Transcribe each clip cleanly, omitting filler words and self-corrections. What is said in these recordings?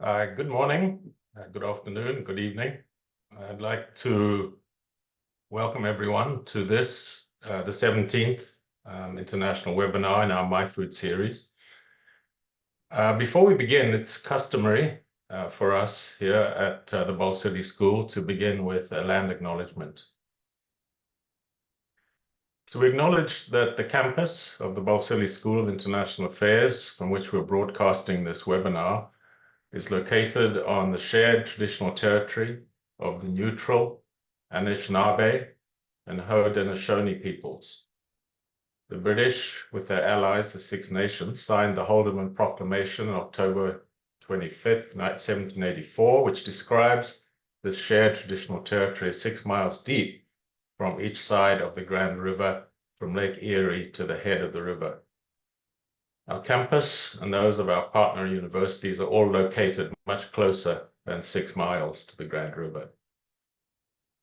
Good morning, good afternoon, good evening. I'd like to welcome everyone to this, the 17th international webinar in our MiFOOD series. Before we begin, it's customary for us here at the Balsillie School to begin with a land acknowledgement. So we acknowledge that the campus of the Balsillie School of International Affairs, from which we're broadcasting this webinar, is located on the shared traditional territory of the neutral Anishinaabe and Haudenosaunee peoples. The British, with their allies, the Six Nations, signed the Holderman Proclamation on October 25th, 1784, which describes this shared traditional territory as 6 miles deep from each side of the Grand River, from Lake Erie to the head of the river. Our campus and those of our partner universities are all located much closer than 6 miles to the Grand River.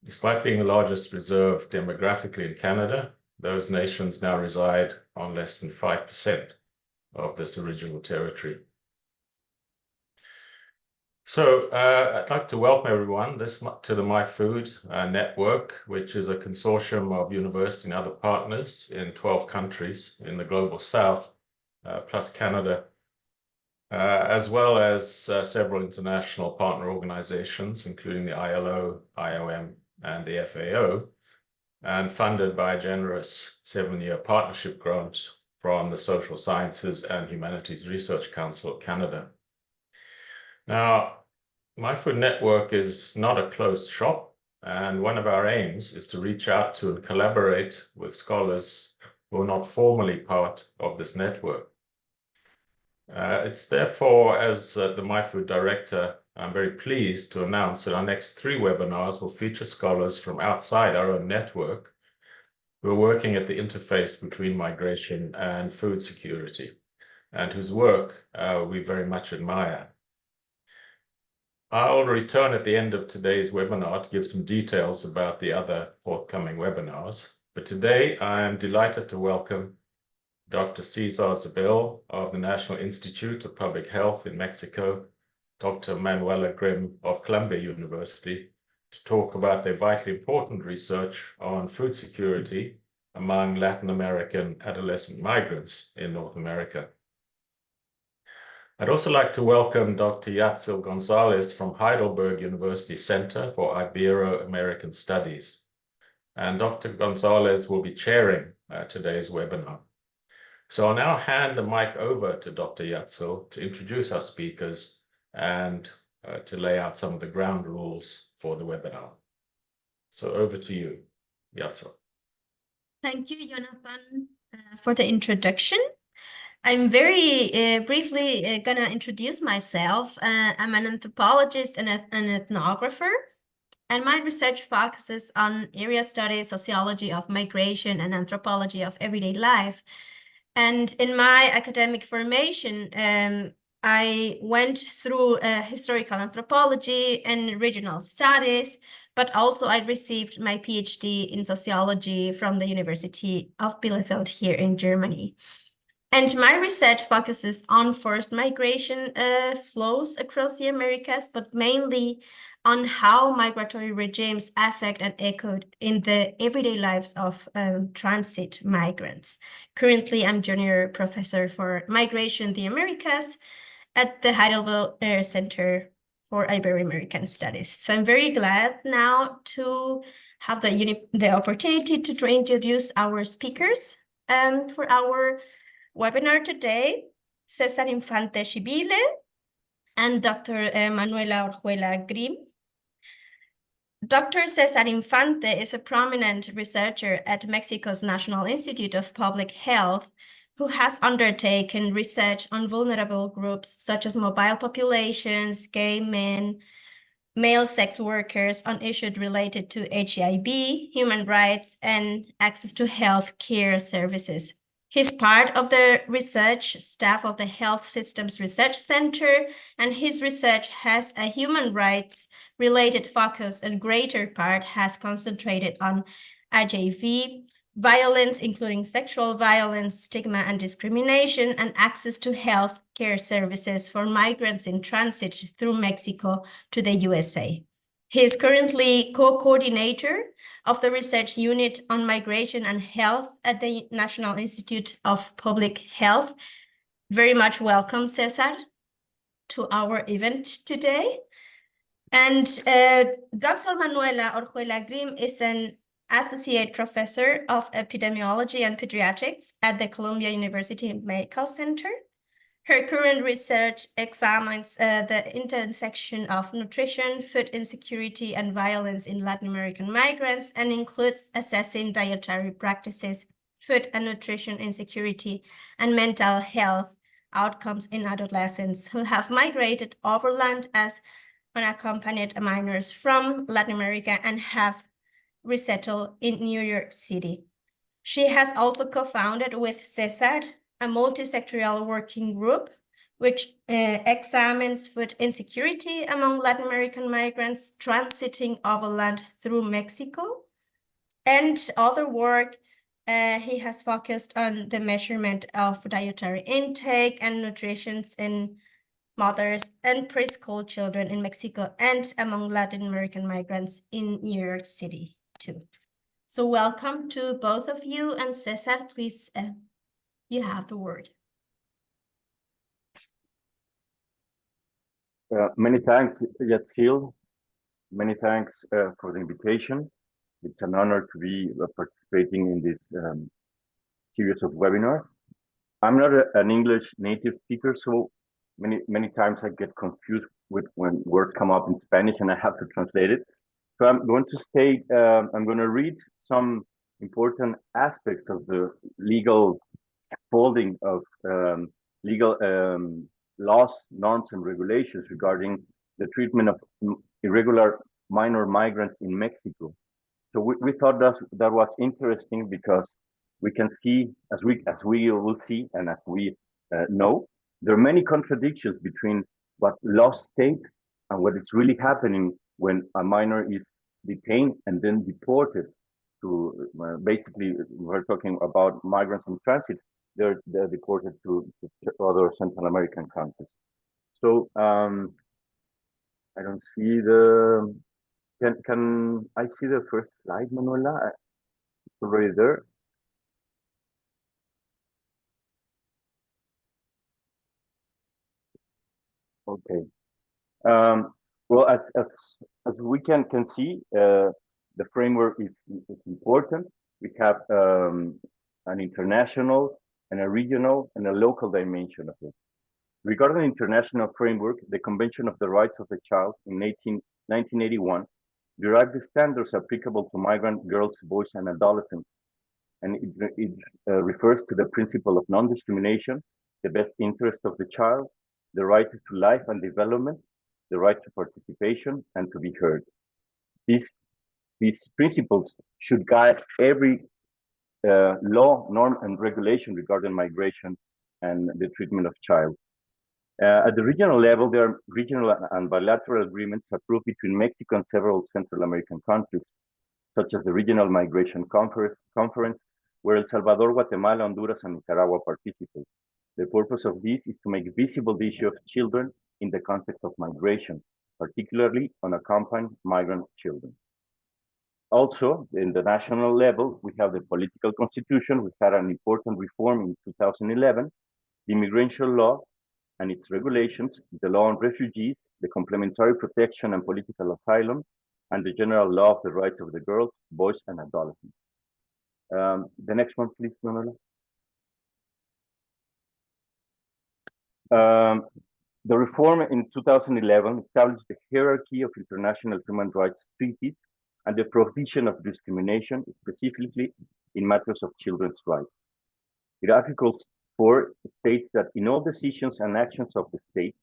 Despite being the largest reserve demographically in Canada, those nations now reside on less than 5% of this original territory. So I'd like to welcome everyone to the MiFOOD network, which is a consortium of universities and other partners in 12 countries in the global south, plus Canada, as well as several international partner organizations, including the ILO, IOM, and the FAO, and funded by a generous 7-year partnership grant from the Social Sciences and Humanities Research Council of Canada. Now, MiFOOD Network is not a closed shop, and one of our aims is to reach out to and collaborate with scholars who are not formally part of this network. It's therefore, as the MiFOOD director, I'm very pleased to announce that our next 3 webinars will feature scholars from outside our own network who are working at the interface between migration and food security, and whose work we very much admire. I'll return at the end of today's webinar to give some details about the other forthcoming webinars, but today I am delighted to welcome Dr. Cesar Zabel of the National Institute of Public Health in Mexico, Dr. Manuela Grimm of Columbia University, to talk about their vitally important research on food security among Latin American adolescent migrants in North America. I'd also like to welcome Dr. Yatzil Gonzalez from Heidelberg University Center for Ibero-American Studies. And Dr. Gonzalez will be chairing today's webinar. So I'll now hand the mic over to Dr. Yatzil to introduce our speakers and to lay out some of the ground rules for the webinar. So over to you, Yatzil. Thank you, Jonathan, for the introduction. I'm very briefly going to introduce myself. I'm an anthropologist and an ethnographer, and my research focuses on area studies, sociology of migration, and anthropology of everyday life. And in my academic formation, I went through historical anthropology and regional studies, but also I received my PhD in sociology from the University of Bielefeld here in Germany. And my research focuses on forced migration flows across the Americas, but mainly on how migratory regimes affect and echo in the everyday lives of transit migrants. Currently, I'm junior professor for migration in the Americas at the Heidelberg Center for Ibero-American Studies. So I'm very glad now to have the opportunity to introduce our speakers for our webinar today, Cesar Infante Schibile and Dr. Manuela Orjuela Grimm. Dr. Cesar Infante is a prominent researcher at Mexico's National Institute of Public Health who has undertaken research on vulnerable groups such as mobile populations, gay men, male sex workers, on issues related to HIV, human rights, and access to health care services. He's part of the research staff of the Health Systems Research Center, and his research has a human rights related focus, and greater part has concentrated on HIV, violence, including sexual violence, stigma and discrimination, and access to health care services for migrants in transit through Mexico to the USA. He is currently co-coordinator of the research unit on migration and health at the National Institute of Public Health. Very much welcome, Cesar, to our event today. And Dr. Manuela Orjuela Grimm is an associate professor of epidemiology and pediatrics at the Columbia University Medical Center. Her current research examines the intersection of nutrition, food insecurity, and violence in Latin American migrants, and includes assessing dietary practices, food and nutrition insecurity, and mental health outcomes in adolescents who have migrated overland as unaccompanied minors from Latin America and have resettled in New York City. She has also co-founded with Cesar a multi-sectorial working group which examines food insecurity among Latin American migrants transiting overland through Mexico. And other work, he has focused on the measurement of dietary intake and nutrition in mothers and preschool children in Mexico and among Latin American migrants in New York City too. So welcome to both of you, and Cesar, please, you have the word. Many thanks, Yatsil. Many thanks for the invitation. It's an honor to be participating in this series of webinars. I'm not an English native speaker, so many times I get confused with when words come up in Spanish and I have to translate it. So I'm going to read some important aspects of the legal folding of legal laws, norms, and regulations regarding the treatment of irregular minor migrants in Mexico. So we thought that was interesting because we can see, as we will see, and as we know, there are many contradictions between what laws state and what is really happening when a minor is detained and then deported to, basically, we're talking about migrants in transit, they're deported to other Central American countries. So I don't see the, can I see the first slide, Manuela? It's already there. Okay. Well, as we can see, the framework is important. We have an international and a regional and a local dimension of it. Regarding the international framework, the Convention of the Rights of the Child in 1981 derived the standards applicable to migrant girls, boys, and adolescents. And it refers to the principle of non-discrimination, the best interest of the child, the right to life and development, the right to participation, and to be heard. These principles should guide every law, norm, and regulation regarding migration and the treatment of child. At the regional level, there are regional and bilateral agreements approved between Mexico and several Central American countries, such as the Regional Migration Conference, where El Salvador, Guatemala, Honduras, and Nicaragua participate. The purpose of this is to make visible the issue of children in the context of migration, particularly unaccompanied migrant children. Also, in the national level, we have the political constitution, which had an important reform in 2011, the immigration law and its regulations, the law on refugees, the complementary protection and political asylum, and the general law of the rights of the girls, boys, and adolescents. The next one, please, Manuela. The reform in 2011 established the hierarchy of international human rights treaties and the prohibition of discrimination, specifically in matters of children's rights. In Article 4 states that in all decisions and actions of the state,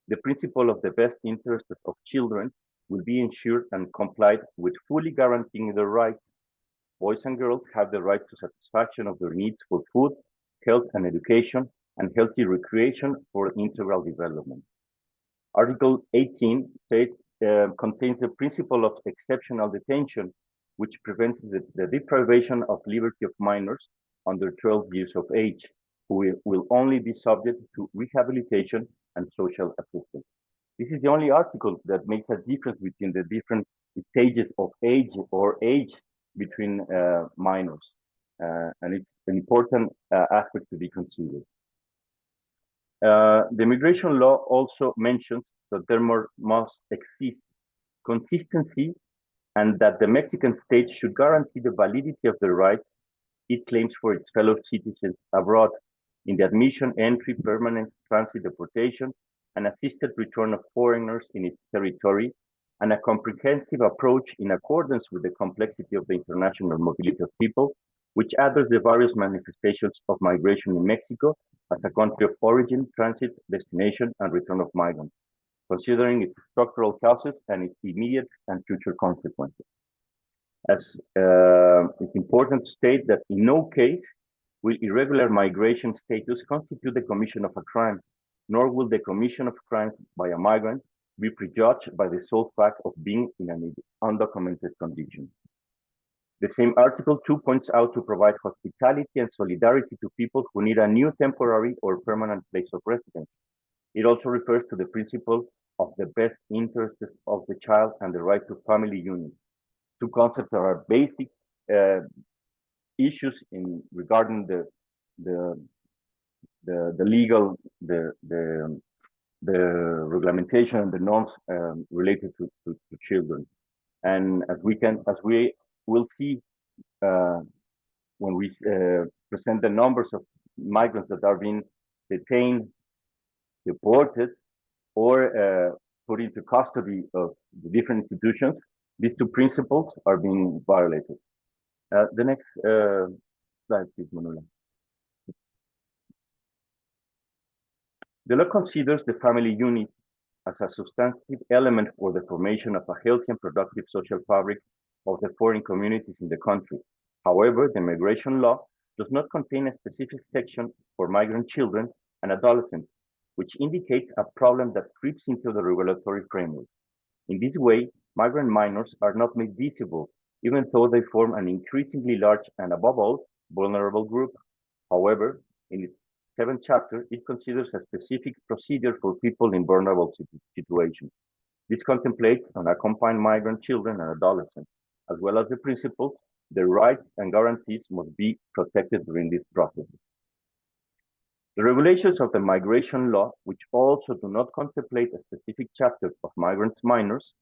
the principle of the best interest of children will be ensured and complied with, fully guaranteeing their rights. Boys and girls have the right to satisfaction of their needs for food, health and education, and healthy recreation for integral development. Article 18 contains the principle of exceptional detention, which prevents the deprivation of liberty of minors under 12 years of age, who will only be subject to rehabilitation and social assistance. This is the only article that makes a difference between the different stages of age or age between minors. And it's an important aspect to be considered. The immigration law also mentions that there must exist consistency and that the Mexican state should guarantee the validity of the rights it claims for its fellow citizens abroad in the admission, entry, permanent transit, deportation, and assisted return of foreigners in its territory, and a comprehensive approach in accordance with the complexity of the international mobility of people, which address the various manifestations of migration in Mexico as a country of origin, transit, destination, and return of migrants, considering its structural causes and its immediate and future consequences. As it's important to state that in no case will irregular migration status constitute the commission of a crime, nor will the commission of crimes by a migrant be prejudged by the sole fact of being in an undocumented condition. The same Article 2 points out to provide hospitality and solidarity to people who need a new temporary or permanent place of residence. It also refers to the principle of the best interests of the child and the right to family union. Two concepts that are basic issues regarding the legal, the regulation and the norms related to children. And as we will see when we present the numbers of migrants that are being detained, deported, or put into custody of the different institutions, these two principles are being violated. The next slide, please, Manuela. The law considers the family unit as a substantive element for the formation of a healthy and productive social fabric of the foreign communities in the country. However, the immigration law does not contain a specific section for migrant children and adolescents, which indicates a problem that creeps into the regulatory framework. In this way, migrant minors are not made visible, even though they form an increasingly large and, above all, vulnerable group. However, in its 7th chapter, it considers a specific procedure for people in vulnerable situations. This contemplates unaccompanied migrant children and adolescents, as well as the principles, their rights and guarantees must be protected during this process. The regulations of the migration law, which also do not contemplate a specific chapter of migrant minors,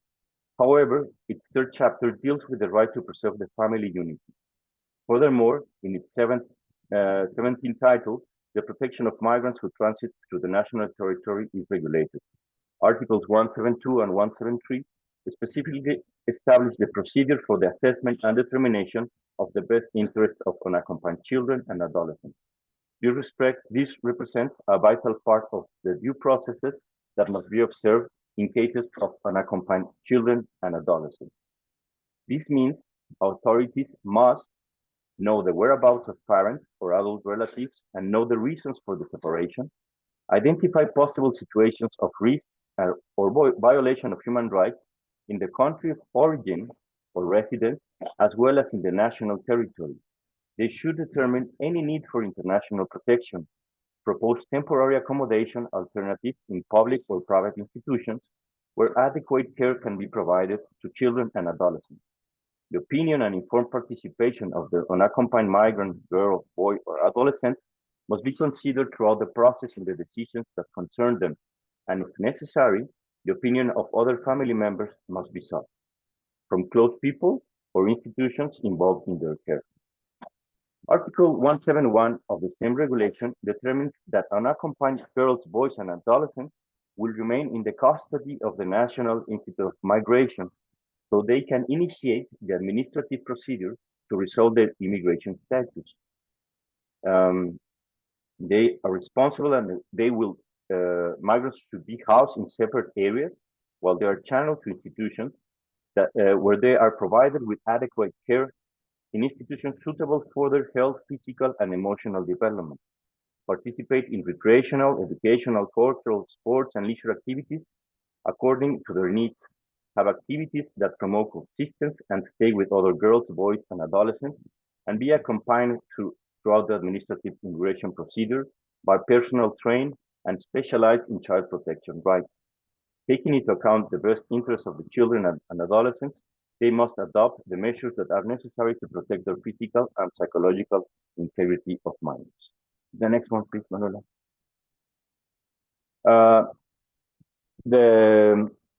however, its 3rd chapter deals with the right to preserve the family unity. Furthermore, in its 17th title, the protection of migrants who transit through the national territory is regulated. Articles 172 and 173 specifically establish the procedure for the assessment and determination of the best interests of unaccompanied children and adolescents. This represents a vital part of the due processes that must be observed in cases of unaccompanied children and adolescents. This means authorities must know the whereabouts of parents or adult relatives and know the reasons for the separation, identify possible situations of risk or violation of human rights in the country of origin or residence, as well as in the national territory. They should determine any need for international protection, propose temporary accommodation alternatives in public or private institutions where adequate care can be provided to children and adolescents. The opinion and informed participation of the unaccompanied migrant girl, boy, or adolescent must be considered throughout the process in the decisions that concern them, and if necessary, the opinion of other family members must be sought from close people or institutions involved in their care. Article 171 of the same regulation determines that unaccompanied girls, boys, and adolescents will remain in the custody of the National Institute of Migration, so they can initiate the administrative procedure to resolve their immigration status. They are responsible and migrants should be housed in separate areas while they are channeled to institutions where they are provided with adequate care in institutions suitable for their health, physical, and emotional development. Participate in recreational, educational, cultural, sports, and leisure activities according to their needs, have activities that promote coexistence and stay with other girls, boys, and adolescents, and be accompanied throughout the administrative immigration procedure by personnel trained and specialized in child protection rights. Taking into account the best interests of the children and adolescents, they must adopt the measures that are necessary to protect their physical and psychological integrity of minors. The next one, please, Manuela.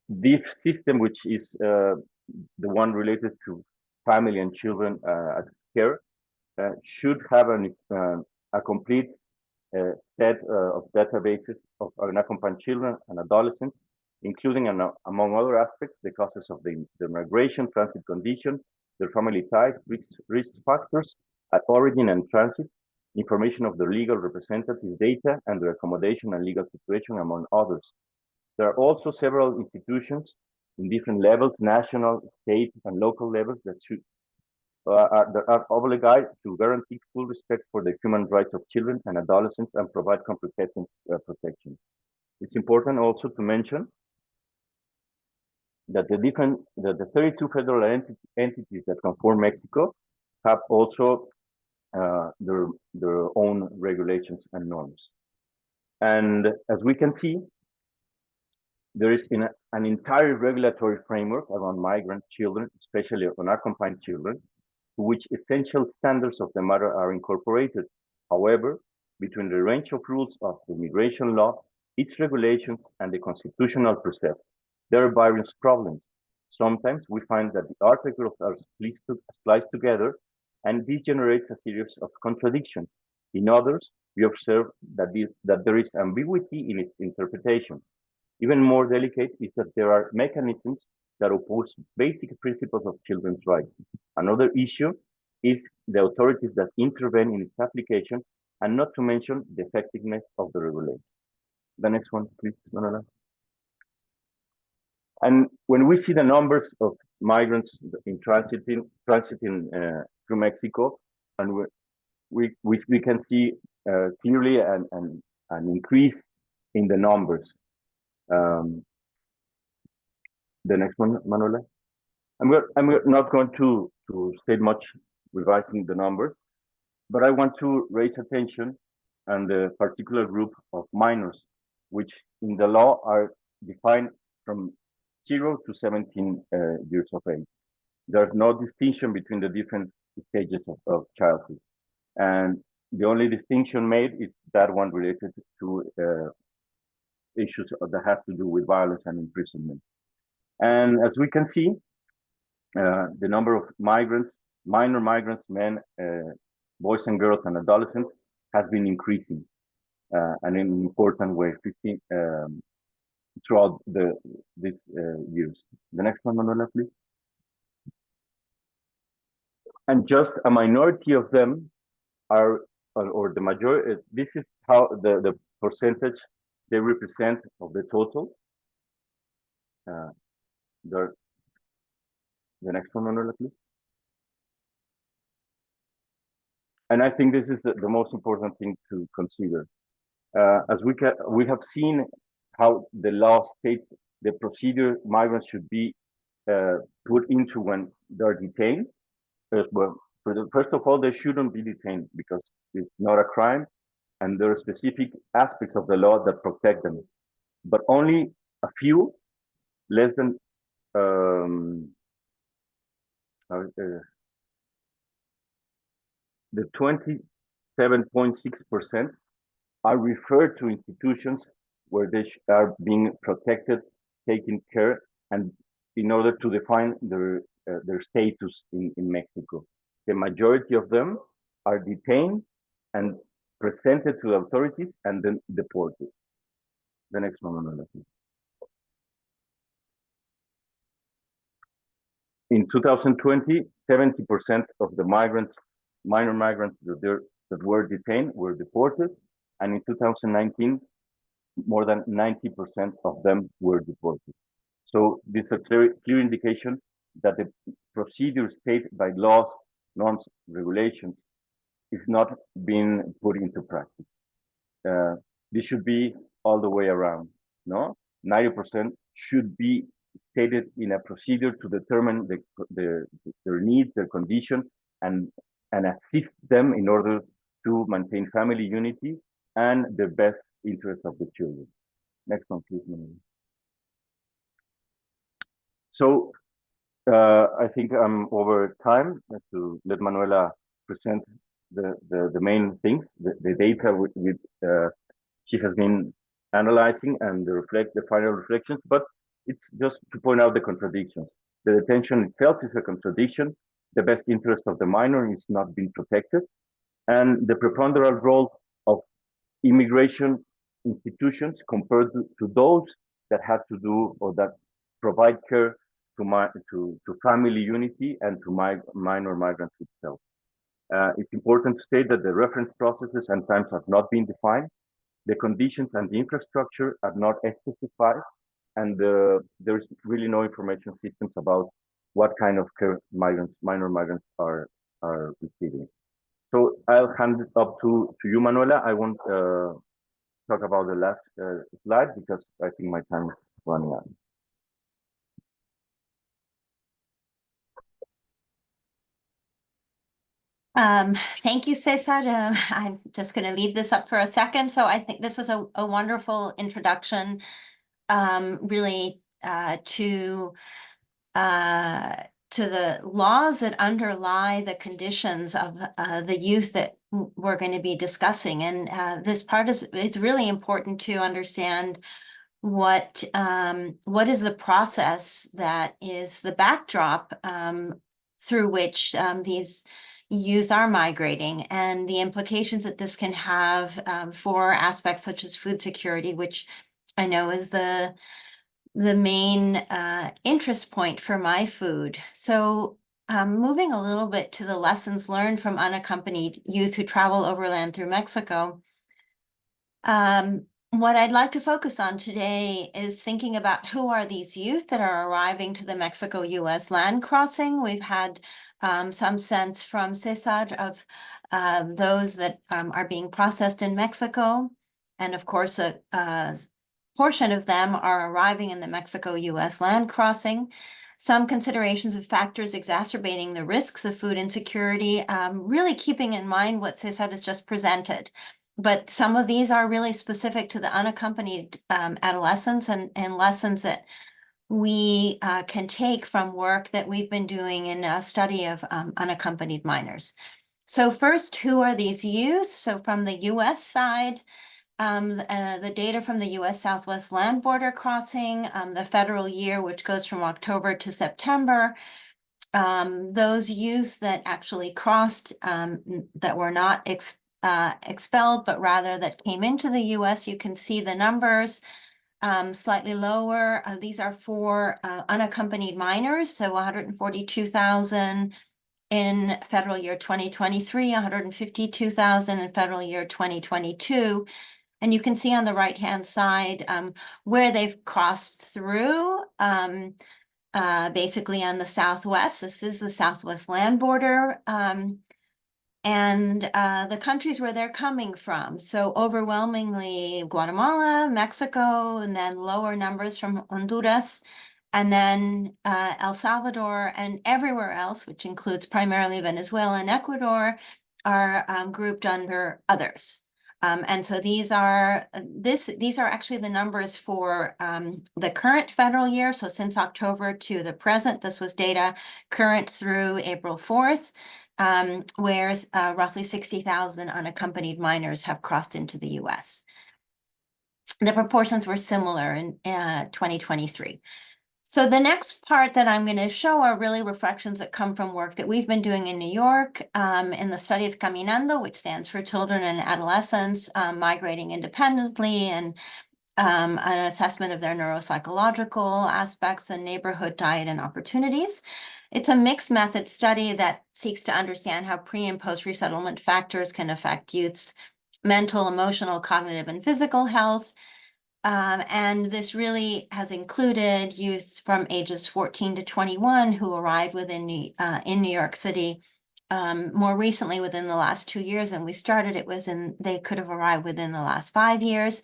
This system, which is the one related to family and children at care, should have a complete set of databases of unaccompanied children and adolescents, including, among other aspects, the causes of the migration, transit condition, their family ties, risk factors at origin and transit, information of their legal representative data, and their accommodation and legal situation, among others. There are also several institutions in different levels, national, state, and local levels, that are obligated to guarantee full respect for the human rights of children and adolescents and provide comprehensive protection. It's important also to mention that the 32 federal entities that conform Mexico have also their own regulations and norms. And as we can see, there is an entire regulatory framework around migrant children, especially unaccompanied children, to which essential standards of the matter are incorporated. However, between the range of rules of the immigration law, its regulations, and the constitutional precepts, there are various problems. Sometimes we find that the articles are spliced together, and this generates a series of contradictions. In others, we observe that there is ambiguity in its interpretation. Even more delicate is that there are mechanisms that oppose basic principles of children's rights. Another issue is the authorities that intervene in its application, and not to mention the effectiveness of the regulation. The next one, please, Manuela. And when we see the numbers of migrants in transiting through Mexico, and we can see clearly an increase in the numbers. The next one, Manuela. I'm not going to say much revising the numbers, but I want to raise attention on the particular group of minors, which in the law are defined from 0 to 17 years of age. There's no distinction between the different stages of childhood. And the only distinction made is that one related to issues that have to do with violence and imprisonment. And as we can see, the number of migrants, minor migrants, men, boys and girls, and adolescents has been increasing in an important way throughout these years. The next one, Manuela, please. And just a minority of them are, or the majority, this is how the percentage they represent of the total. The next one, Manuela, please. And I think this is the most important thing to consider. As we have seen how the law states the procedure migrants should be put into when they're detained. Well, first of all, they shouldn't be detained because it's not a crime, and there are specific aspects of the law that protect them. But only a few, less than the 27.6% are referred to institutions where they are being protected, taken care, and in order to define their status in Mexico. The majority of them are detained and presented to the authorities and then deported. The next one. In 2020, 70% of the minor migrants that were detained were deported, and in 2019, more than 90% of them were deported. So this is a clear indication that the procedure stated by laws, norms, regulations is not being put into practice. This should be all the way around, no? 90% should be stated in a procedure to determine their needs, their condition, and assist them in order to maintain family unity and the best interest of the children. Next one, please, Manuela. So I think I'm over time to let Manuela present the main things, the data with she has been analyzing and the final reflections, but it's just to point out the contradictions. The detention itself is a contradiction. The best interest of the minor is not being protected, and the preponderant role of immigration institutions compared to those that have to do or that provide care to family unity and to minor migrants itself. It's important to state that the reference processes and times have not been defined. The conditions and the infrastructure are not specified, and there's really no information systems about what kind of care minor migrants are receiving. So I'll hand it up to you, Manuela. I won't talk about the last slide because I think my time is running out. Thank you, Cesar. I'm just going to leave this up for a second. So I think this was a wonderful introduction, really to the laws that underlie the conditions of the youth that we're going to be discussing. And this part it's really important to understand what is the process that is the backdrop through which these youth are migrating, and the implications that this can have for aspects such as food security, which I know is the main interest point for MiFOOD. So moving a little bit to the lessons learned from unaccompanied youth who travel overland through Mexico. What I'd like to focus on today is thinking about who are these youth that are arriving to the Mexico-US land crossing. We've had some sense from Cesar of those that are being processed in Mexico. And of course, a portion of them are arriving in the Mexico-US land crossing. Some considerations of factors exacerbating the risks of food insecurity, really keeping in mind what Cesar has just presented. But some of these are really specific to the unaccompanied adolescents and lessons that we can take from work that we've been doing in a study of unaccompanied minors. So first, who are these youth? So from the US side, the data from the US Southwest land border crossing, the federal year, which goes from October to September, those youth that actually crossed, that were not expelled, but rather that came into the US, you can see the numbers. Slightly lower. These are for unaccompanied minors, so 142,000 in federal year 2023, 152,000 in federal year 2022. And you can see on the right-hand side where they've crossed through, basically on the Southwest. This is the Southwest land border. And the countries where they're coming from. So overwhelmingly Guatemala, Mexico, and then lower numbers from Honduras, and then El Salvador, and everywhere else, which includes primarily Venezuela and Ecuador, are grouped under others. And so these are actually the numbers for the current federal year. So since October to the present, this was data current through April 4th. Where roughly 60,000 unaccompanied minors have crossed into the US. The proportions were similar in 2023. So the next part that I'm going to show are really reflections that come from work that we've been doing in New York in the study of Caminando, which stands for Children and Adolescents Migrating Independently, and an assessment of their neuropsychological aspects and neighborhood, diet, and opportunities. It's a mixed method study that seeks to understand how pre- and post-resettlement factors can affect youth's mental, emotional, cognitive, and physical health. And this really has included youth from ages 14 to 21 who arrived in New York City. More recently, within the last 2 years, and we started, they could have arrived within the last 5 years.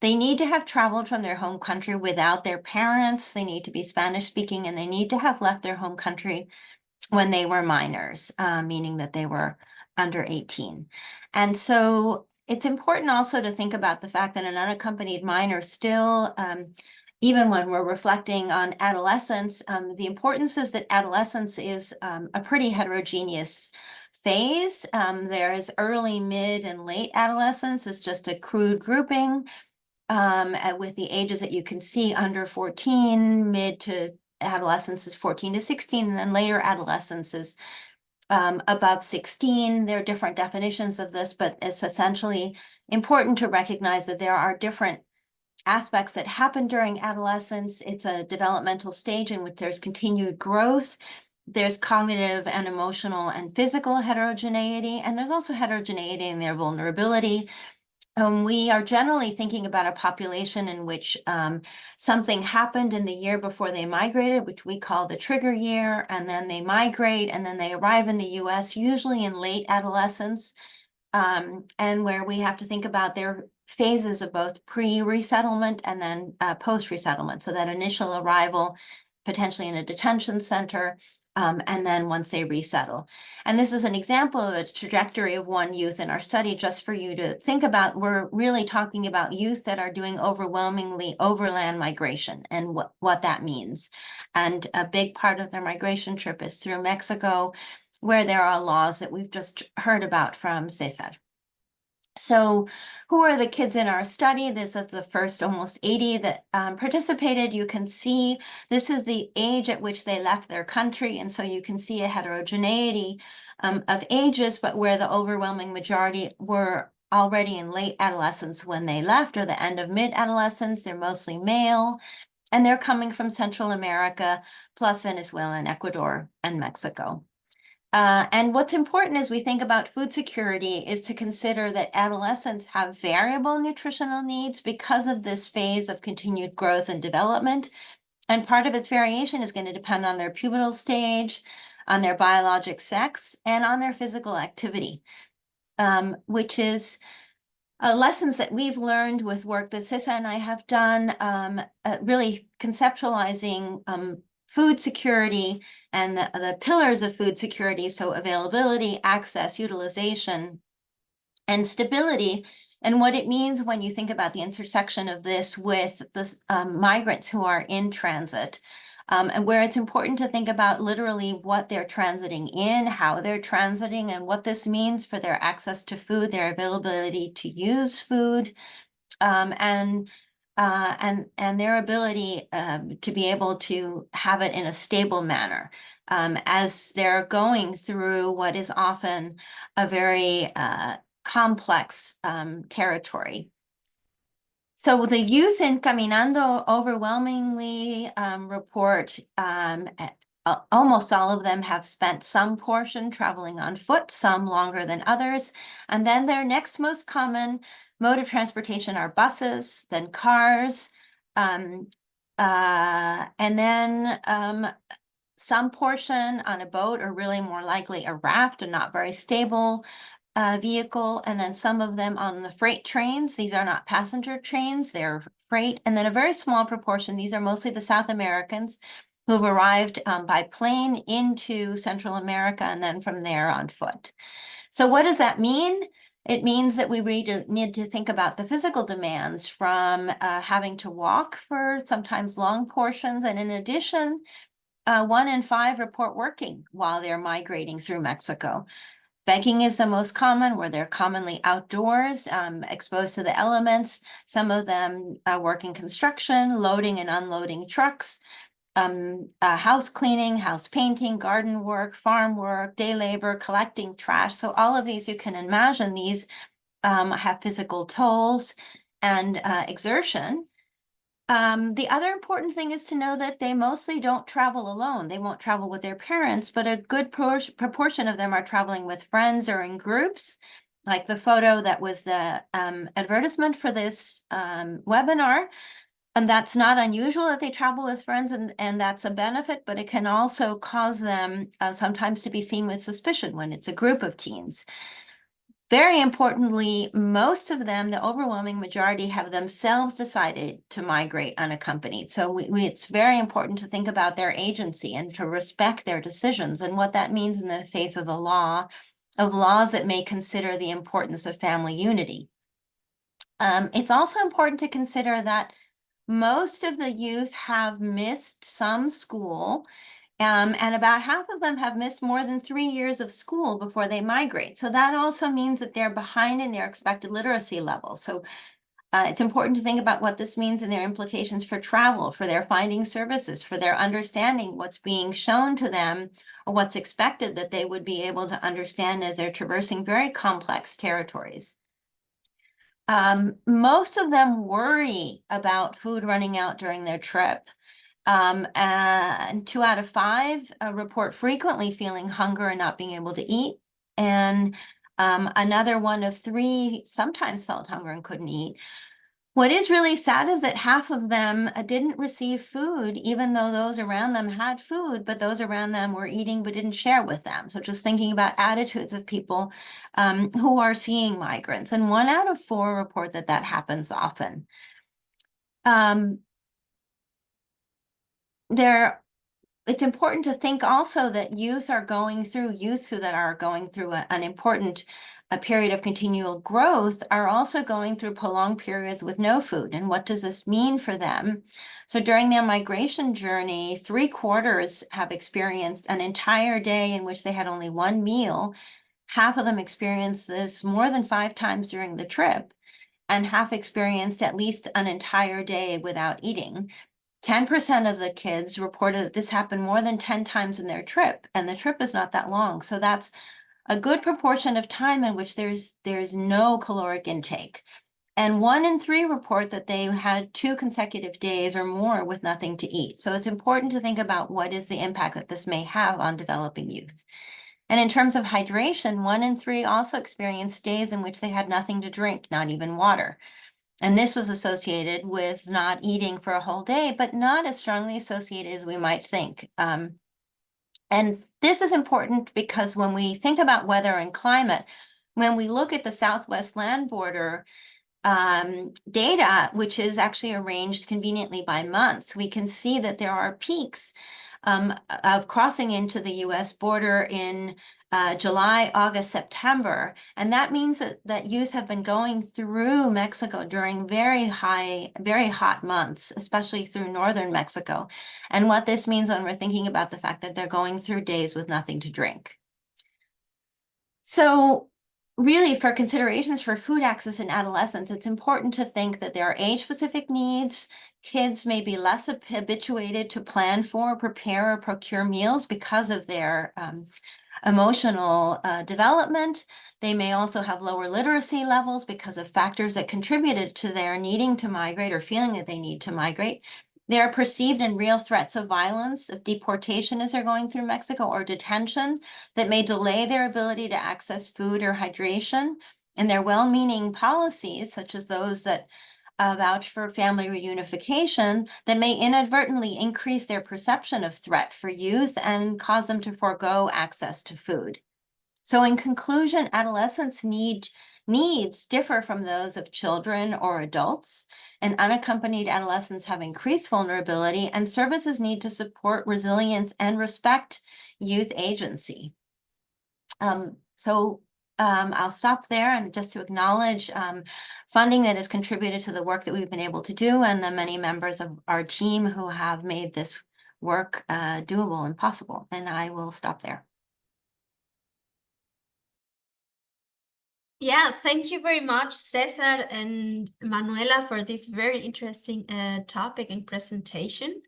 They need to have traveled from their home country without their parents. They need to be Spanish speaking, and they need to have left their home country when they were minors, meaning that they were under 18. And so it's important also to think about the fact that an unaccompanied minor still, even when we're reflecting on adolescence, the importance is that adolescence is a pretty heterogeneous phase. There's early, mid, and late adolescence is just a crude grouping with the ages that you can see: under 14, mid to adolescence is 14 to 16, and then later adolescence is above 16. There are different definitions of this, but it's essentially important to recognize that there are different aspects that happen during adolescence. It's a developmental stage in which there's continued growth. There's cognitive and emotional and physical heterogeneity, and there's also heterogeneity in their vulnerability. We are generally thinking about a population in which something happened in the year before they migrated, which we call the trigger year, and then they migrate, and then they arrive in the US, usually in late adolescence, and where we have to think about their phases of both pre-resettlement and then post-resettlement. So that initial arrival, potentially in a detention center, and then once they resettle. And this is an example of a trajectory of one youth in our study, just for you to think about. We're really talking about youth that are doing overwhelmingly overland migration and what that means. And a big part of their migration trip is through Mexico, where there are laws that we've just heard about from Cesar. So who are the kids in our study? This is the first almost 80 that participated. You can see this is the age at which they left their country. And so you can see a heterogeneity of ages, but where the overwhelming majority were already in late adolescence when they left, or the end of mid-adolescence. They're mostly male, and they're coming from Central America, plus Venezuela and Ecuador and Mexico. And what's important as we think about food security is to consider that adolescents have variable nutritional needs because of this phase of continued growth and development. And part of its variation is going to depend on their pubertal stage, on their biologic sex, and on their physical activity, which is lessons that we've learned with work that Cesar and I have done, really conceptualizing food security and the pillars of food security. So availability, access, utilization, and stability, and what it means when you think about the intersection of this with the migrants who are in transit, and where it's important to think about literally what they're transiting in, how they're transiting, and what this means for their access to food, their availability to use food, and their ability to be able to have it in a stable manner as they're going through what is often a very complex territory. So the youth in Caminando overwhelmingly report almost all of them have spent some portion traveling on foot, some longer than others. And then their next most common mode of transportation are buses, then cars, and then some portion on a boat, or really more likely a raft, a not very stable vehicle, and then some of them on the freight trains. These are not passenger trains, they're freight. And then a very small proportion, these are mostly the South Americans who've arrived by plane into Central America and then from there on foot. So what does that mean? It means that we really need to think about the physical demands, from having to walk for sometimes long portions. And in addition, 1 in 5 report working while they're migrating through Mexico. Begging is the most common, where they're commonly outdoors, exposed to the elements. Some of them work in construction, loading and unloading trucks, house cleaning, house painting, garden work, farm work, day labor, collecting trash. So all of these, you can imagine, these have physical tolls and exertion. The other important thing is to know that they mostly don't travel alone. They won't travel with their parents, but a good proportion of them are traveling with friends or in groups, like the photo that was the advertisement for this webinar. And that's not unusual that they travel with friends, and that's a benefit, but it can also cause them sometimes to be seen with suspicion when it's a group of teens. Very importantly, most of them, the overwhelming majority, have themselves decided to migrate unaccompanied. So it's very important to think about their agency and to respect their decisions and what that means in the face of the law, of laws that may consider the importance of family unity. It's also important to consider that most of the youth have missed some school, and about half of them have missed more than 3 years of school before they migrate. So that also means that they're behind in their expected literacy level. So it's important to think about what this means and their implications for travel, for their finding services, for their understanding what's being shown to them or what's expected that they would be able to understand as they're traversing very complex territories. Most of them worry about food running out during their trip. And 2 out of 5 report frequently feeling hunger and not being able to eat. And another 1 of 3 sometimes felt hunger and couldn't eat. What is really sad is that half of them didn't receive food, even though those around them had food, but those around them were eating but didn't share with them. So just thinking about attitudes of people who are seeing migrants. And 1 out of 4 report that that happens often. It's important to think also that youth that are going through an important period of continual growth are also going through prolonged periods with no food. And what does this mean for them? So during their migration journey, 3/4 have experienced an entire day in which they had only 1 meal. Half of them experienced this more than 5 times during the trip, and half experienced at least an entire day without eating. 10% of the kids reported that this happened more than 10 times in their trip, and the trip is not that long. So that's a good proportion of time in which there's no caloric intake. And 1 in 3 report that they had 2 consecutive days or more with nothing to eat. So it's important to think about what is the impact that this may have on developing youth. And in terms of hydration, 1 in 3 also experienced days in which they had nothing to drink, not even water. And this was associated with not eating for a whole day, but not as strongly associated as we might think. And this is important because when we think about weather and climate, when we look at the Southwest land border data, which is actually arranged conveniently by months, we can see that there are peaks of crossing into the US border in July, August, September. And that means that youth have been going through Mexico during very hot months, especially through northern Mexico. And what this means when we're thinking about the fact that they're going through days with nothing to drink. So really, for considerations for food access in adolescence, it's important to think that there are age-specific needs. Kids may be less habituated to plan for, prepare, or procure meals because of their emotional development. They may also have lower literacy levels because of factors that contributed to their needing to migrate or feeling that they need to migrate. There are perceived and real threats of violence, of deportation as they're going through Mexico, or detention that may delay their ability to access food or hydration. And their well-meaning policies, such as those that vouch for family reunification, that may inadvertently increase their perception of threat for youth and cause them to forego access to food. So in conclusion, adolescents' needs differ from those of children or adults, and unaccompanied adolescents have increased vulnerability, and services need to support resilience and respect youth agency. I'll stop there, and just to acknowledge funding that has contributed to the work that we've been able to do, and the many members of our team who have made this work doable and possible. And I will stop there. Yeah, thank you very much, Cesar and Manuela, for this very interesting topic and presentation.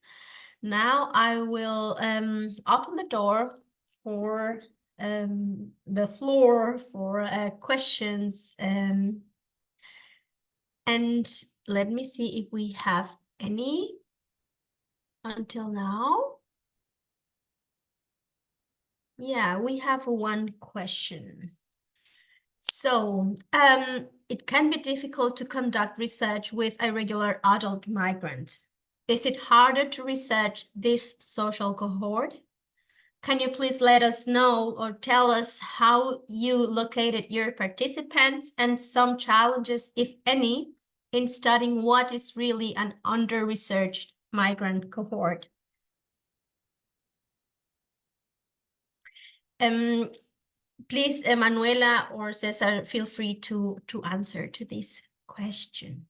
Now I will open the door for the floor for questions. And let me see if we have any until now. Yeah, we have 1 question. So, it can be difficult to conduct research with irregular adult migrants. Is it harder to research this social cohort? can you please let us know or tell us how you located your participants and some challenges, if any, in studying what is really an under-researched migrant cohort? Please, Manuela or Cesar, feel free to answer to this question.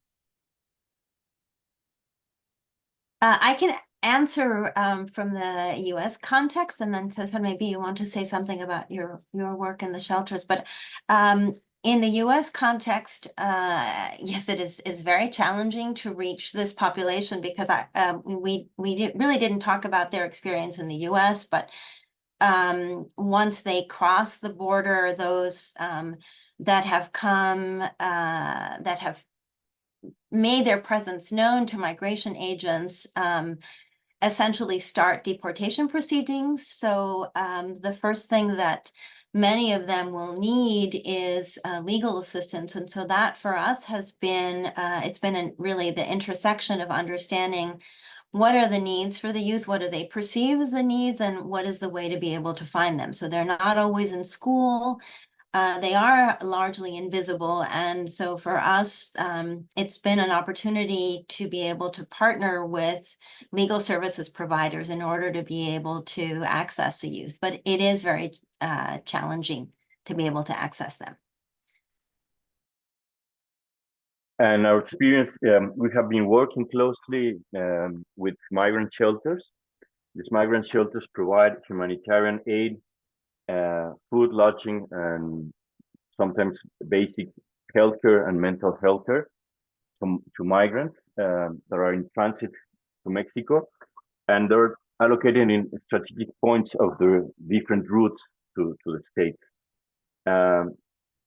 I can answer from the U.S. context, and then Cesar, maybe you want to say something about your work in the shelters. But in the U.S. context, yes, it is very challenging to reach this population because we really didn't talk about their experience in the U.S. But once they cross the border, those that have come, that have made their presence known to migration agents, essentially start deportation proceedings. So the first thing that many of them will need is legal assistance. And so that for us has been, it's been really the intersection of understanding what are the needs for the youth, what do they perceive as the needs, and what is the way to be able to find them. So they're not always in school. They are largely invisible. And so for us, it's been an opportunity to be able to partner with legal services providers in order to be able to access the youth. But it is very challenging to be able to access them. And our experience, we have been working closely with migrant shelters. These migrant shelters provide humanitarian aid, food, lodging, and sometimes basic healthcare and mental healthcare to migrants that are in transit to Mexico. And they're allocated in strategic points of the different routes to the States.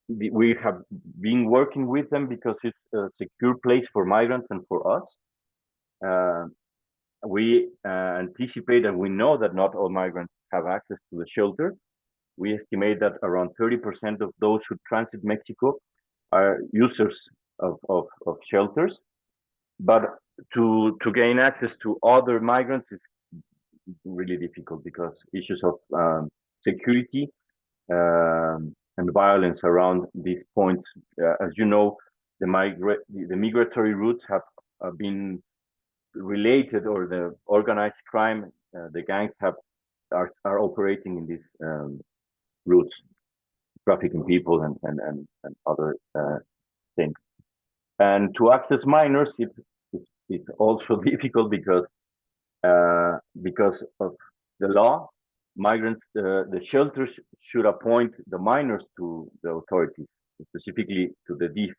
We have been working with them because it's a secure place for migrants and for us. We anticipate and we know that not all migrants have access to the shelter. We estimate that around 30% of those who transit Mexico are users of shelters. But to gain access to other migrants is really difficult because issues of security and violence around these points. As you know, the migratory routes have been related, or the organized crime, the gangs are operating in these routes, trafficking people and other things. And to access minors, it's also difficult because of the law. Migrants, the shelters should appoint the minors to the authorities, specifically to the DIF.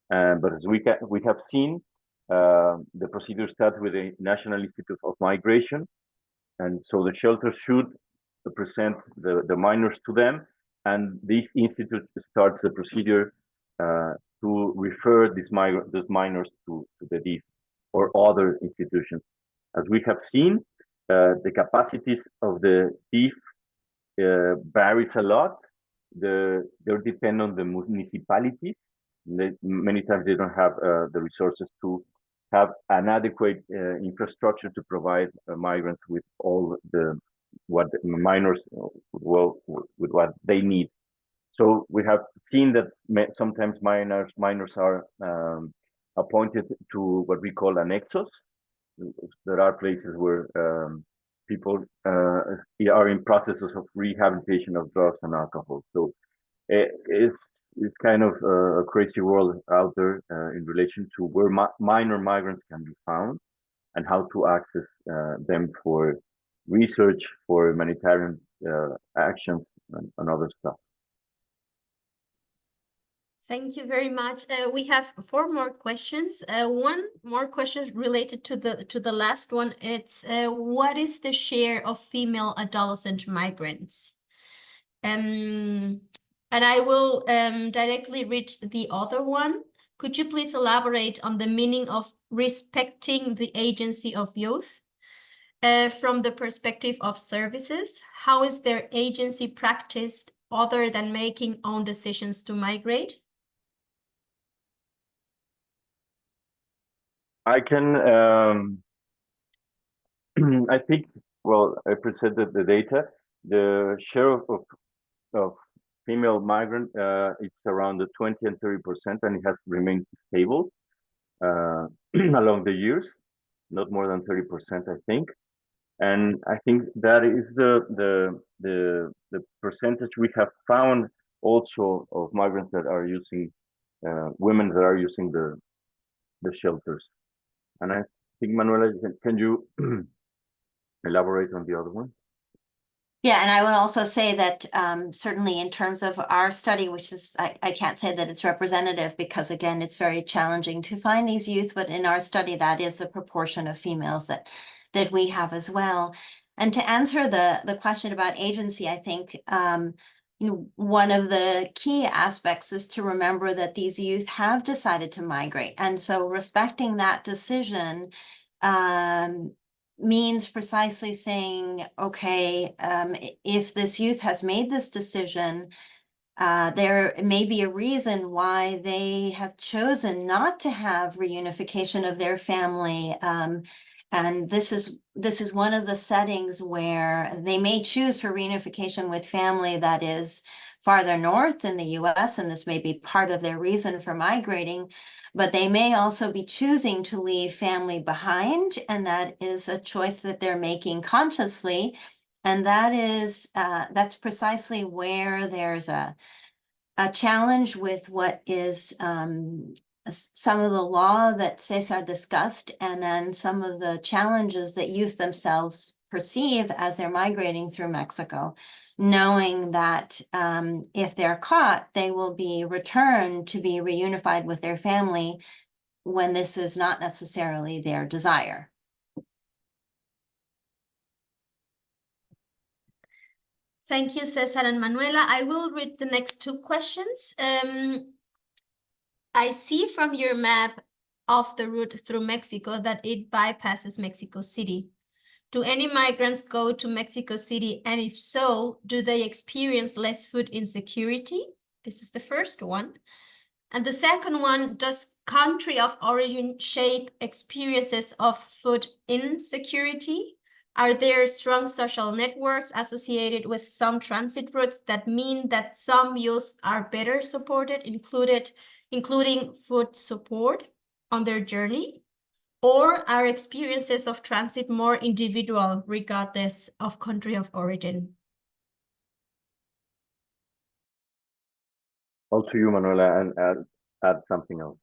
But as we have seen, the procedure starts with the National Institute of Migration, and so the shelter should present the minors to them, and this institute starts the procedure to refer these minors to the DIF or other institutions. As we have seen, the capacities of the DIF varies a lot. They depend on the municipalities. Many times they don't have the resources to have an adequate infrastructure to provide migrants with all what minors with what they need. So we have seen that sometimes minors are appointed to what we call annexos. There are places where people are in processes of rehabilitation of drugs and alcohol. So it's kind of a crazy world out there in relation to where minor migrants can be found and how to access them for research, for humanitarian actions and other stuff. Thank you very much. We have 4 more questions. One more question related to the last one. It's what is the share of female adolescent migrants? And I will directly read the other one. Could you please elaborate on the meaning of respecting the agency of youth from the perspective of services? How is their agency practiced other than making own decisions to migrate? I can, I think, well, I presented the data. the share of female migrant, it's around the 20 and 30%, and it has remained stable along the years, not more than 30%, I think. And I think that is the percentage we have found also of migrants that are using women that are using the shelters. And I think, Manuela, can you elaborate on the other one? Yeah, and I would also say that certainly in terms of our study, which is, I can't say that it's representative because again, it's very challenging to find these youth, but in our study, that is the proportion of females that we have as well. And to answer the question about agency, I think one of the key aspects is to remember that these youth have decided to migrate. And so respecting that decision means precisely saying, okay, if this youth has made this decision, there may be a reason why they have chosen not to have reunification of their family. And this is one of the settings where they may choose for reunification with family that is farther north in the US, and this may be part of their reason for migrating, but they may also be choosing to leave family behind, and that is a choice that they're making consciously. And that is, that's precisely where there's a challenge with what is some of the law that Cesar discussed, and then some of the challenges that youth themselves perceive as they're migrating through Mexico, knowing that if they're caught, they will be returned to be reunified with their family when this is not necessarily their desire. Thank you, Cesar and Manuela. I will read the next two questions. I see from your map of the route through Mexico that it bypasses Mexico City. Do any migrants go to Mexico City? And if so, do they experience less food insecurity? This is the first one. And the second one, does country of origin shape experiences of food insecurity? Are there strong social networks associated with some transit routes that mean that some youth are better supported, including food support on their journey? Or are experiences of transit more individual regardless of country of origin? All to you, Manuela, and add something else.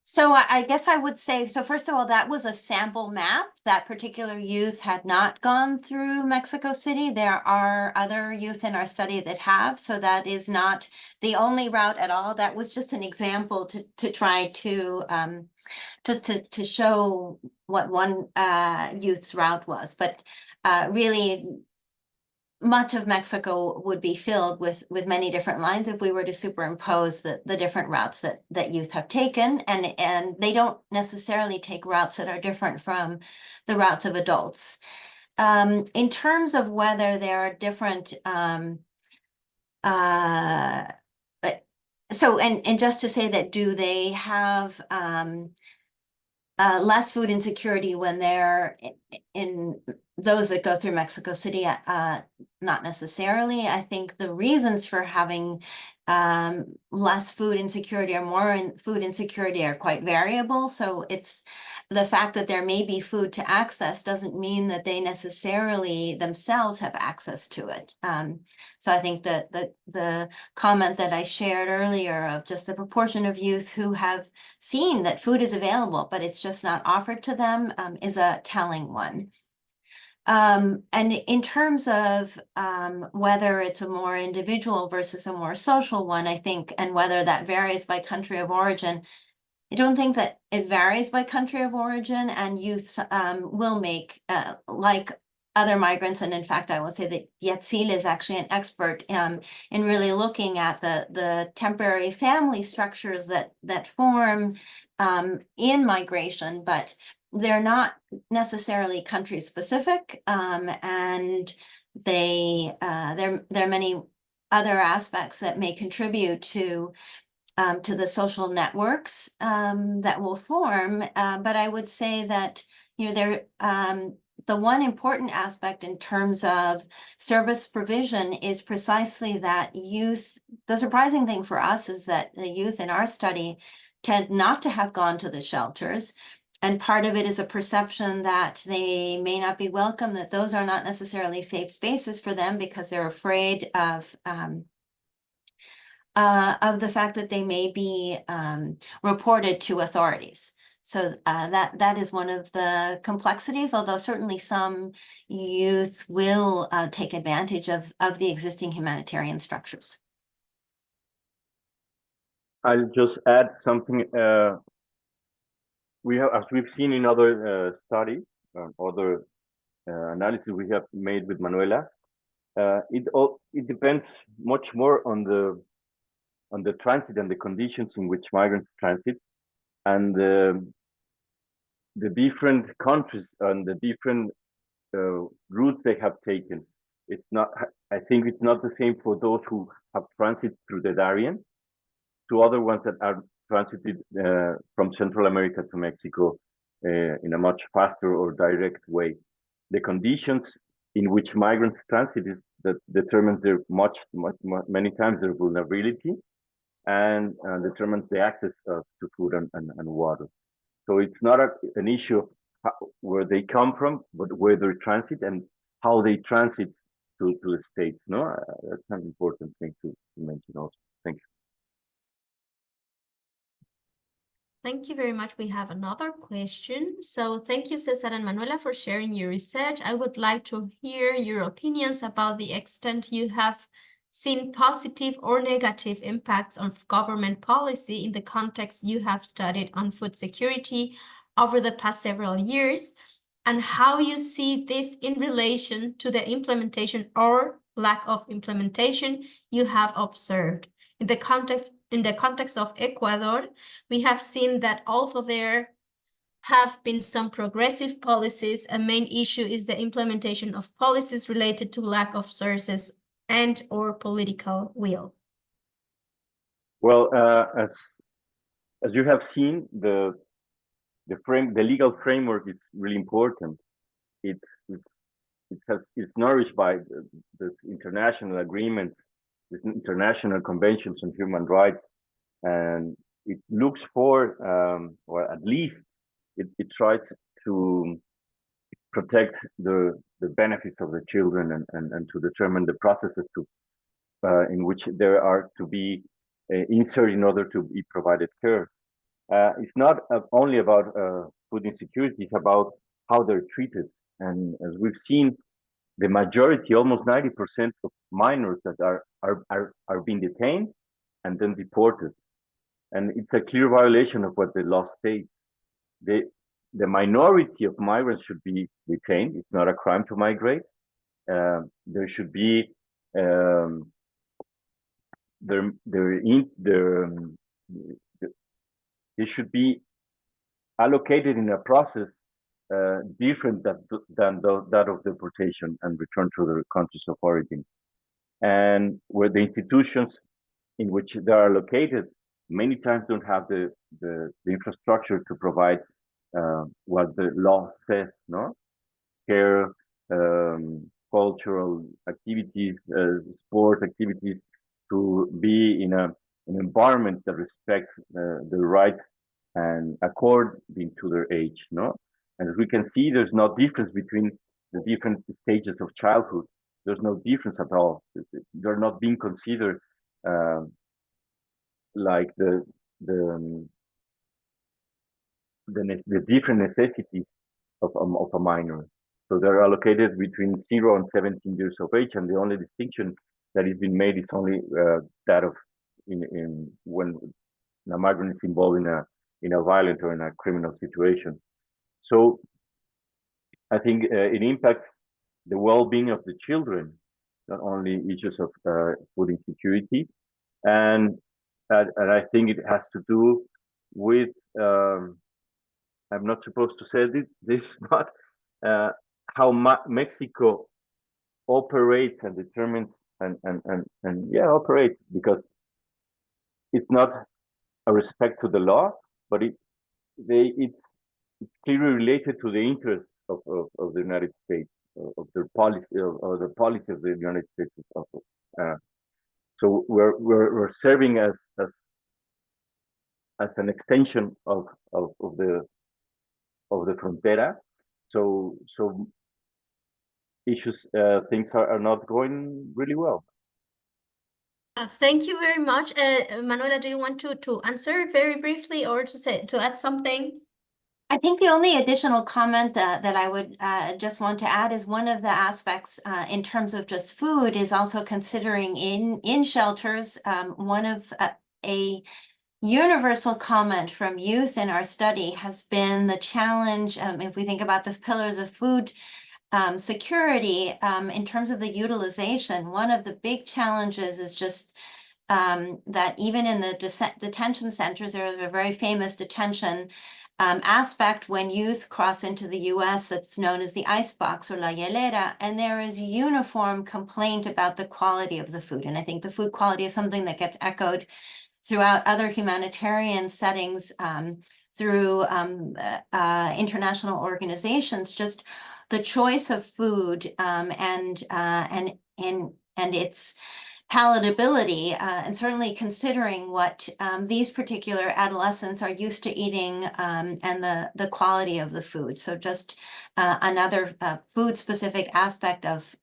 So I guess I would say, so first of all, that was a sample map. That particular youth had not gone through Mexico City. There are other youth in our study that have, so that is not the only route at all. That was just an example to try to, just to show what one youth's route was. But really, much of Mexico would be filled with many different lines if we were to superimpose the different routes that youth have taken, and they don't necessarily take routes that are different from the routes of adults. In terms of whether there are different, so just to say that, do they have less food insecurity when they're in those that go through Mexico City? Not necessarily. I think the reasons for having less food insecurity or more food insecurity are quite variable. So it's the fact that there may be food to access doesn't mean that they necessarily themselves have access to it. So I think that the comment that I shared earlier of just the proportion of youth who have seen that food is available, but it's just not offered to them, is a telling one. And in terms of whether it's a more individual versus a more social one, I think, and whether that varies by country of origin, I don't think that it varies by country of origin, and youth will make, like other migrants, and in fact, I will say that Yetzil is actually an expert in really looking at the temporary family structures that form in migration, but they're not necessarily country specific, and there are many other aspects that may contribute to the social networks that will form. But I would say that, you know, the one important aspect in terms of service provision is precisely that youth. The surprising thing for us is that the youth in our study tend not to have gone to the shelters. And part of it is a perception that they may not be welcome, that those are not necessarily safe spaces for them because they're afraid of the fact that they may be reported to authorities. So that is one of the complexities, although certainly some youth will take advantage of the existing humanitarian structures. I'll just add something. We have, as we've seen in other studies, other analysis we have made with Manuela, it depends much more on the transit and the conditions in which migrants transit, and the different countries and the different routes they have taken. It's not. I think it's not the same for those who have transited through the Darien to other ones that are transited from Central America to Mexico in a much faster or direct way. The conditions in which migrants transit is that determines their many times their vulnerability and determines the access to food and water. So it's not an issue of where they come from, but where they transit and how they transit to the States. No, that's an important thing to mention also. Thank you. Thank you very much. We have another question. So thank you, Cesar and Manuela, for sharing your research. I would like to hear your opinions about the extent you have seen positive or negative impacts of government policy in the context you have studied on food security over the past several years, and how you see this in relation to the implementation or lack of implementation you have observed. In the context of Ecuador, we have seen that although there have been some progressive policies, a main issue is the implementation of policies related to lack of sources and or political will. Well, as you have seen, the legal framework is really important. It's nourished by this international agreement, this international conventions on human rights, and it looks for, or at least it tries to protect the benefits of the children and to determine the processes in which there are to be inserted in order to be provided care. It's not only about food insecurity, it's about how they're treated. And as we've seen, the majority, almost 90% of minors that are being detained and then deported. And it's a clear violation of what the law states. The minority of migrants should be detained. It's not a crime to migrate. There should be they should be allocated in a process different than that of deportation and return to their countries of origin, and where the institutions in which they are located many times don't have the infrastructure to provide what the law says, no? Care, cultural activities, sport activities, to be in an environment that respects the rights and according to their age, no? And as we can see, there's no difference between the different stages of childhood. There's no difference at all. They're not being considered like the different necessities of a minor. So they're allocated between 0 and 17 years of age, and the only distinction that is being made is only that of when a migrant is involved in a violent or in a criminal situation. So I think it impacts the well-being of the children, not only issues of food insecurity, and I think it has to do with I'm not supposed to say this, but how Mexico operates and determines and operates, because it's not a respect to the law, but it's clearly related to the interests of the United States, of their policy, or the policy of the United States. So we're serving as an extension of the frontera. So issues, things are not going really well. Thank you very much. Manuela, do you want to answer very briefly or to add something? I think the only additional comment that I would just want to add is one of the aspects in terms of just food is also considering in shelters. One of a universal comment from youth in our study has been the challenge, if we think about the pillars of food security, in terms of the utilization. One of the big challenges is just that even in the detention centers, there is a very famous detention aspect when youth cross into the US. It's known as the icebox or la hielera, and there is uniform complaint about the quality of the food. And I think the food quality is something that gets echoed throughout other humanitarian settings, through international organizations. Just the choice of food and its palatability, and certainly considering what these particular adolescents are used to eating, and the quality of the food. So just another food-specific aspect of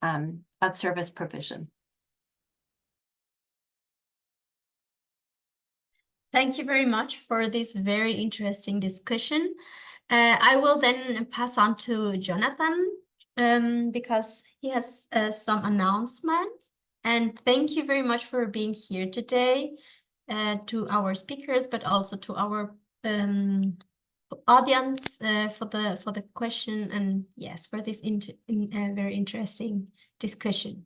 service provision. Thank you very much for this very interesting discussion. I will then pass on to Jonathan because he has some announcements. And thank you very much for being here today, to our speakers, but also to our audience for the question, and yes, for this very interesting discussion.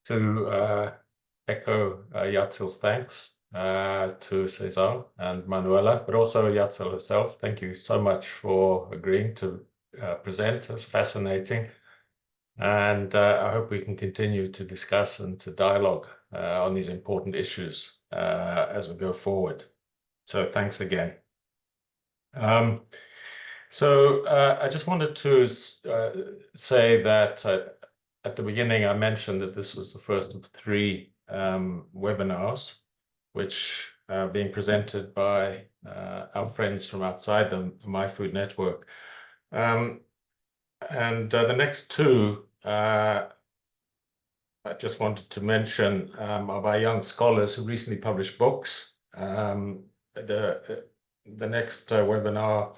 To echo Yatsil's thanks to Cesar and Manuela, but also Yatsil herself. Thank you so much for agreeing to present. It was fascinating. And I hope we can continue to discuss and to dialogue on these important issues as we go forward. So thanks again. So I just wanted to say that at the beginning, I mentioned that this was the first of 3 webinars, which are being presented by our friends from outside the MiFOOD network. And the next 2, I just wanted to mention, of our young scholars who recently published books. The next webinar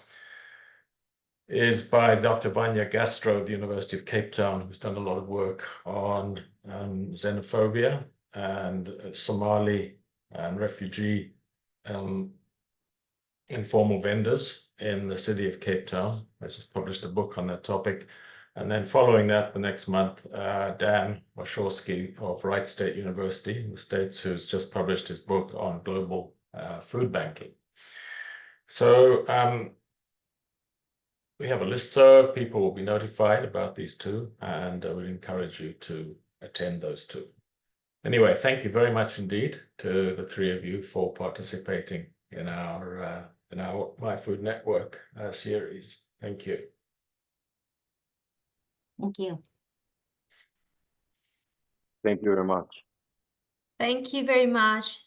is by Dr. Vanya Gastro of the University of Cape Town, who's done a lot of work on xenophobia and Somali and refugee informal vendors in the city of Cape Town. I just published a book on that topic. And then following that, the next month, Dan Wachowski of Wright State University in the States, who's just published his book on global food banking. So we have a listserv. People will be notified about these 2, and we encourage you to attend those 2. Anyway, thank you very much indeed to the 3 of you for participating in our MiFOOD Network series. Thank you. Thank you. Thank you very much. Thank you very much.